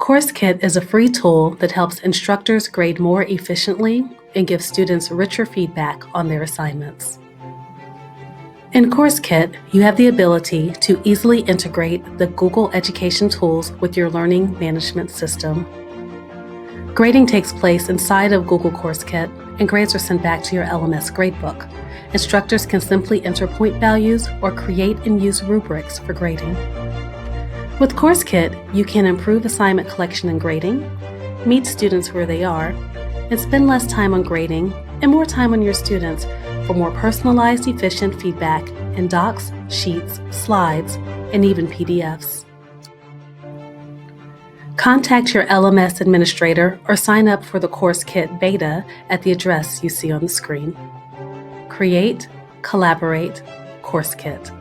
Course Kit is a free tool that helps instructors grade more efficiently and gives students richer feedback on their assignments. In Course Kit, you have the ability to easily integrate the Google Education tools with your learning management system. Grading takes place inside of Google Course Kit, and grades are sent back to your LMS gradebook. Instructors can simply enter point values or create and use rubrics for grading. With Course Kit, you can improve assignment collection and grading, meet students where they are, and spend less time on grading and more time on your students for more personalized, efficient feedback in docs, sheets, slides, and even PDFs. Contact your LMS administrator or sign up for the Course Kit beta at the address you see on the screen. Create, collaborate, Course Kit.